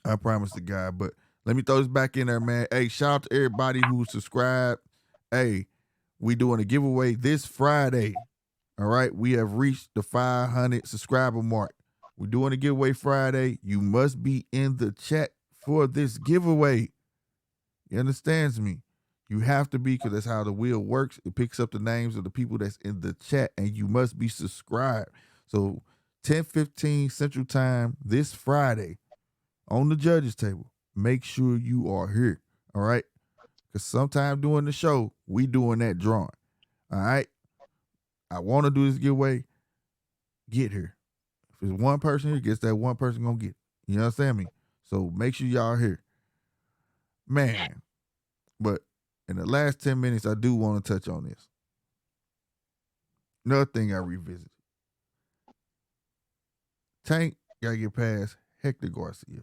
But let me throw this back in there, man. Hey, shout out to everybody who subscribed. Hey, we doing a giveaway this Friday. All right, we have reached the 500 subscriber mark. We're doing a giveaway Friday. You must be in the chat for this giveaway. You understands me? You have to be, because that's how the wheel works. It picks up the names of the people that's in the chat, and you must be subscribed. So 10:15 Central Time this Friday on the judges table. Make sure you are here. All right? Because sometime during the show, we doing that drawing. All right? I want to do this giveaway. Get here. If there's one person here, guess that one person gonna get it. You understand me? So make sure y'all here. Man. But in the last 10 minutes, I do want to touch on this. Another thing I revisited. Tank gotta get past Hector Garcia.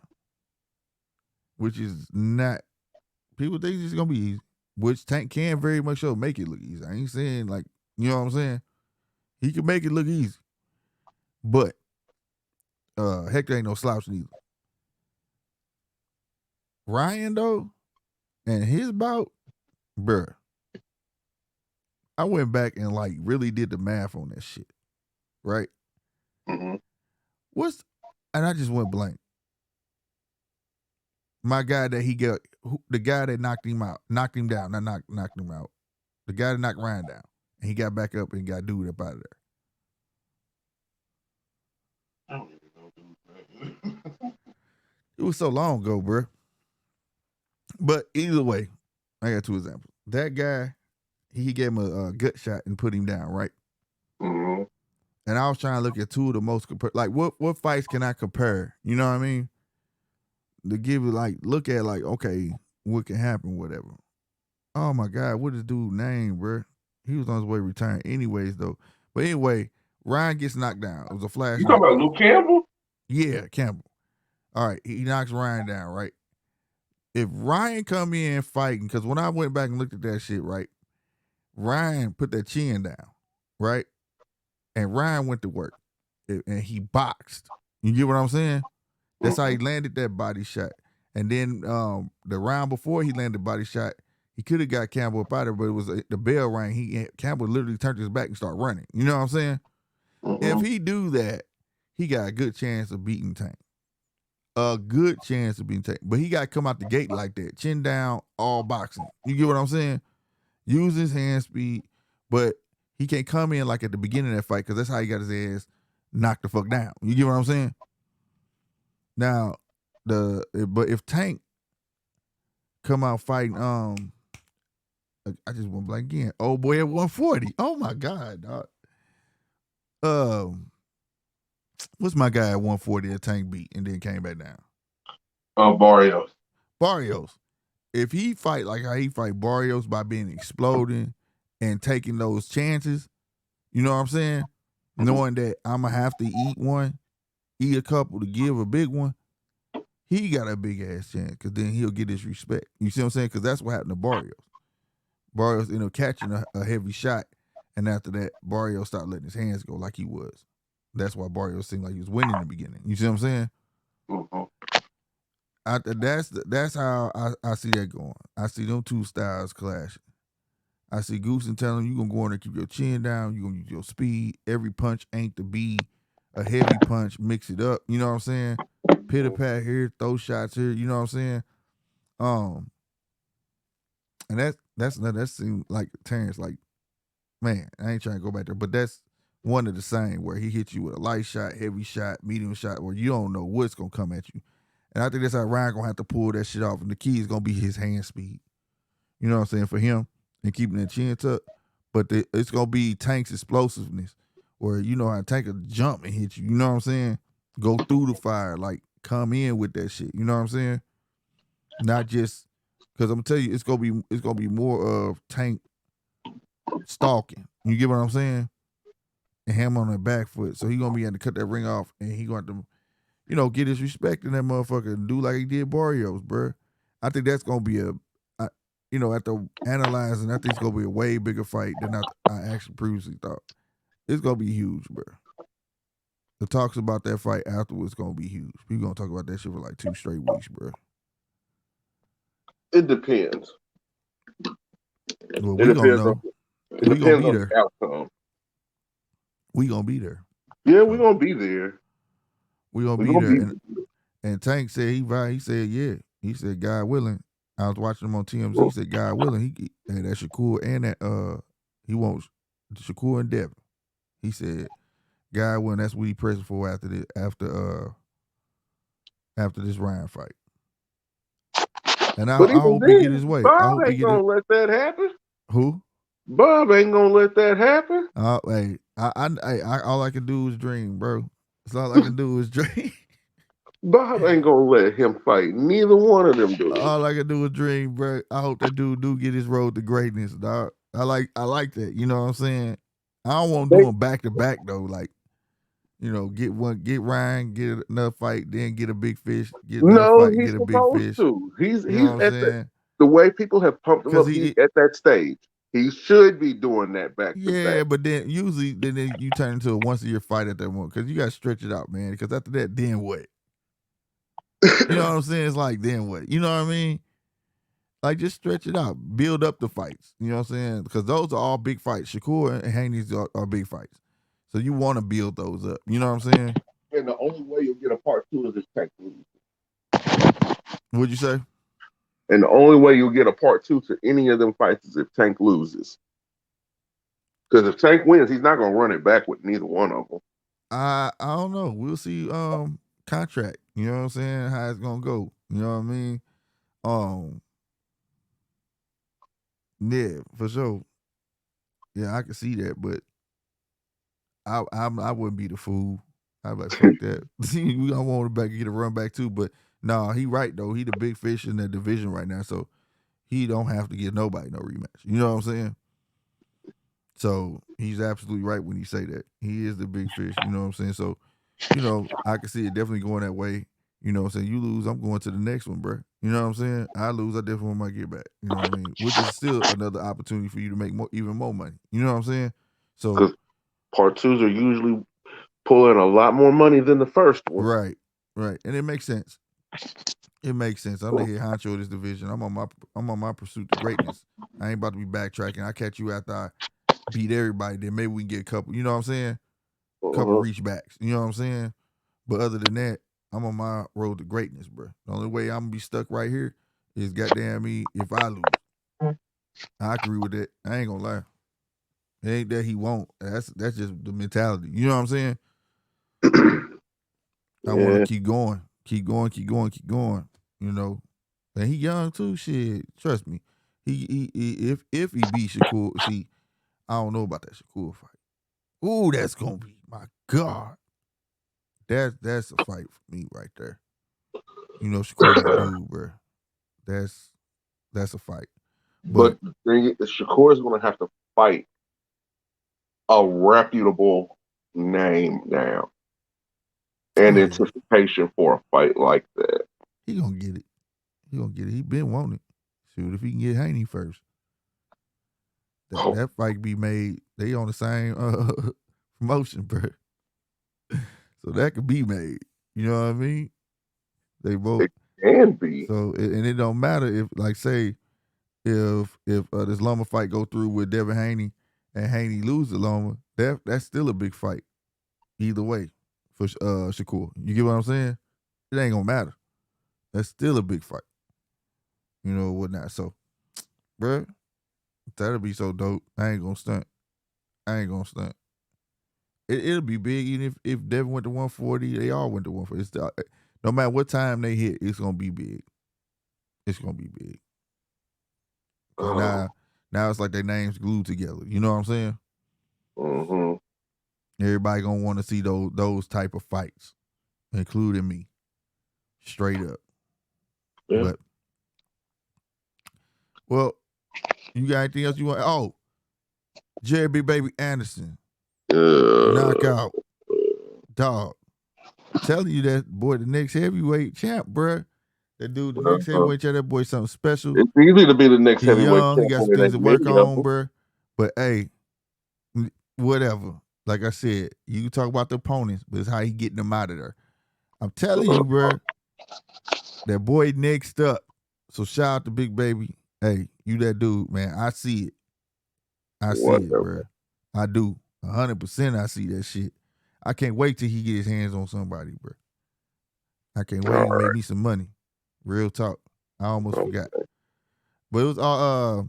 Which is not, people think it's gonna be easy. Which Tank can very much so make it look easy. I ain't saying like, you know what I'm saying? He can make it look easy. But Hector ain't no slouch neither. Ryan though, and his bout, bruh. I went back and like really did the math on that shit. Right? Mm-hmm. And I just went blank. My guy that the guy that knocked him down, not knocked him out. The guy that knocked Ryan down. And he got back up and got dude up out of there. I don't even know. It was so long ago, bro. But either way, I got 2 examples. That guy, he gave him a gut shot and put him down, right? Mm-hmm. And I was trying to look at 2 of the most like what fights can I compare? You know what I mean? To give it like look at like, okay, what can happen, whatever. Oh my God, what is dude's name, bro? He was on his way to return anyways, though. But anyway, Ryan gets knocked down. It was a flash. You talking about Luke Campbell? Yeah, Campbell. All right, he knocks Ryan down, right? If Ryan come in fighting, because when I went back and looked at that shit, right, Ryan put that chin down, right? And Ryan went to work. And he boxed. You get what I'm saying? That's how he landed that body shot. And then the round before he landed the body shot, he could have got Campbell up out of it, but it was the bell rang. Campbell literally turned his back and started running. You know what I'm saying? Mm-hmm. If he do that, he got a good chance of beating Tank. A good chance of beating Tank. But he got to come out the gate like that. Chin down, all boxing. You get what I'm saying? Use his hand speed, but he can't come in like at the beginning of that fight because that's how he got his ass knocked the fuck down. You get what I'm saying? Now, but if Tank come out fighting, I just went blank again. Oh boy at 140. Oh my God, dog. What's my guy at 140 that Tank beat and then came back down? Barrios. If he fight like how he fight Barrios by being exploding and taking those chances, you know what I'm saying? Knowing that I'm going to have to eat a couple to give a big one, he got a big ass chance because then he'll get his respect. You see what I'm saying? Because that's what happened to Barrios. Barrios ended up catching a heavy shot, and after that, Barrios stopped letting his hands go like he was. That's why Barrios seemed like he was winning in the beginning. You see what I'm saying? Mm-hmm. That's how I see that going. I see them 2 styles clashing. I see Goosen telling him, you going to go in there, keep your chin down, you going to use your speed. Every punch ain't to be a heavy punch, mix it up. You know what I'm saying? Pitter-pat here, throw shots here, you know what I'm saying? And that seemed like Terrence, like, man, I ain't trying to go back there, but that's one of the same, where he hits you with a light shot, heavy shot, medium shot, where you don't know what's gonna come at you. And I think that's how Ryan gonna have to pull that shit off. And the key is gonna be his hand speed. You know what I'm saying, for him, and keeping that chin tucked. But it's gonna be Tank's explosiveness, where you know how Tank will jump and hit you. You know what I'm saying? Go through the fire, like come in with that shit. You know what I'm saying? Not just because I'm gonna tell you, it's gonna be more of Tank stalking. You get what I'm saying? And him on the back foot, so he gonna be able to cut that ring off, and he going to, get his respect in that motherfucker and do like he did Barrios, bro. I think that's gonna be after analyzing, I think it's gonna be a way bigger fight than I actually previously thought. It's gonna be huge, bro. The talks about that fight afterwards gonna be huge. People gonna talk about that shit for like 2 straight weeks, bro. It depends. Well, It we gonna depends on. know. It We gonna depends be on there. the outcome. We gonna be there. Yeah, So, we're gonna be there. we gonna We're be gonna there. be. And Tank said he said, yeah. He said, God willing. I was watching him on TMZ. He said, God willing, and that Shakur and that he wants Shakur and Devin. He said, God willing, that's what he pressing for after this Ryan fight. And I But even hope he get then, his way. I Bob hope he ain't get it. gonna let that happen. Who? Bob ain't gonna let that happen. Hey, all I can do is dream, bro. That's all I can do is dream. Bob ain't gonna let him fight. Neither one of them do. All I can do is dream, bro. I hope that dude do get his road to greatness, dog. I like that. You know what I'm saying? I don't want to do them back to back though. Like, get Ryan, get another fight, then get a big fish, get another No, fight, he's get a big supposed fish. to. He's You know what I'm at saying? the way people have pumped him Cause up. He's at that stage. He should be doing that back to yeah, back. but then usually then you turn into a once a year fight at that moment, because you got to stretch it out, man. Because after that, then what? You know what I'm saying? It's like, then what? You know what I mean? Like, just stretch it out. Build up the fights. You know what I'm saying? Because those are all big fights. Shakur and Haney's are big fights. So you want to build those up. You know what I'm saying? And the only way you'll get a part two is if Tank loses. What'd you say? And the only way you'll get a part two to any of them fights is if Tank loses. Because if Tank wins, he's not gonna run it back with neither one of them. I don't know. We'll see. Contract. You know what I'm saying? How it's gonna go. You know what I mean? Um, yeah, for sure. Yeah, I can see that, but I wouldn't be the fool. I'd be like, fuck that. We don't want him back to get a run back too. But nah, he right though. He the big fish in that division right now, so he don't have to give nobody no rematch. You know what I'm saying? So he's absolutely right when he say that. He is the big fish. You know what I'm saying? So, I can see it definitely going that way. You know what I'm saying? You lose, I'm going to the next one, bro. You know what I'm saying? I lose, I definitely might get back. You know what I mean? Which is still another opportunity for you to make even more money. You know what I'm saying? So, Because part twos are usually pulling a lot more money than the first one. right. And it makes sense. It makes sense. I'm the head honcho of this division. I'm on my pursuit to greatness. I ain't about to be backtracking. I catch you after I beat everybody, then maybe we can get a couple, you know what I'm saying? Couple reach backs. You know what I'm saying? But other than that, I'm on my road to greatness, bro. The only way I'm gonna be stuck right here is goddamn me if I lose. I agree with that. I ain't gonna lie. It ain't that he won't. That's just the mentality. You know what I'm saying? I want to keep going, keep going, keep going, keep going. You know, and he young too. Shit, trust me. He if he beat Shakur, see, I don't know about that Shakur fight. Ooh, that's gonna be my God. That's a fight for me right there. You know, Shakur my dude, bro. That's a fight. But the thing is, Shakur is going to have to fight a reputable name now and anticipation for a fight like that. He gonna get it. He been wanting it. Shoot, if he can get Haney first, that fight be made. They on the same promotion, bro. So that could be made. You know what I mean? They both it can be. So and it don't matter if, like, say, if this Loma fight go through with Devin Haney and Haney lose the Loma, that's still a big fight. Either way, for Shakur. You get what I'm saying? It ain't gonna matter. That's still a big fight. You know, whatnot. So, bruh, that'll be so dope. I ain't gonna stunt. It'll be big. Even if Devin went to 140, they all went to 140. No matter what time they hit, it's gonna be big. It's gonna be big. Cause now it's like their names glued together. You know what I'm saying? Mm-hmm. Everybody gonna want to see those type of fights, including me. Straight up. Yeah. But well, you got anything else you want? Oh, Jerry Big Baby Anderson. Knockout. Dog. Telling you that boy, the next heavyweight champ, bruh. That dude, the next heavyweight champ, that boy something special. It's easy to be the next He heavyweight young, champ. he got some things to work on, bruh. But hey, whatever. Like I said, you can talk about the opponents, but it's how he getting them out of there. I'm telling you, bruh. That boy next up. So shout out to Big Baby. Hey, you that dude, man. I see it. I see it, bruh. I do. 100% I see that shit. I can't wait till he get his hands on somebody, bruh. I can't wait to make me some money. Real talk. I almost forgot. But it was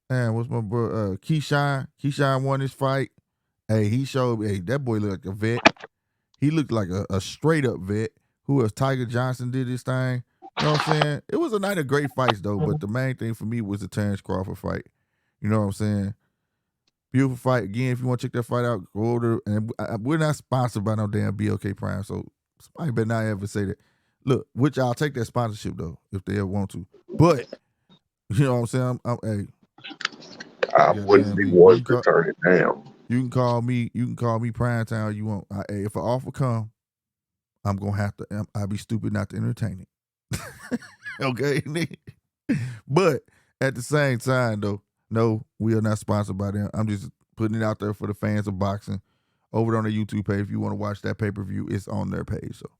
man, what's my bro? Keyshawn. Keyshawn won this fight. Hey, he showed me, hey, that boy looked like a vet. He looked like a straight up vet. Who else? Tiger Johnson did this thing. You know what I'm saying? It was a night of great fights though, but the main thing for me was the Terrence Crawford fight. You know what I'm saying? Beautiful fight. Again, if you want to check that fight out, go over. And we're not sponsored by no damn BLK Prime, so somebody better not ever say that. Look, which I'll take that sponsorship though, if they ever want to. But you know what I'm saying? Hey, I wouldn't be one to turn it down. You can call me Prime Time you want. If an offer come, I'm gonna have to. I'll be stupid not to entertain it. Okay, but at the same time though, no, we are not sponsored by them. I'm just putting it out there for the fans of boxing. Over on the YouTube page, if you want to watch that pay-per-view, it's on their page. So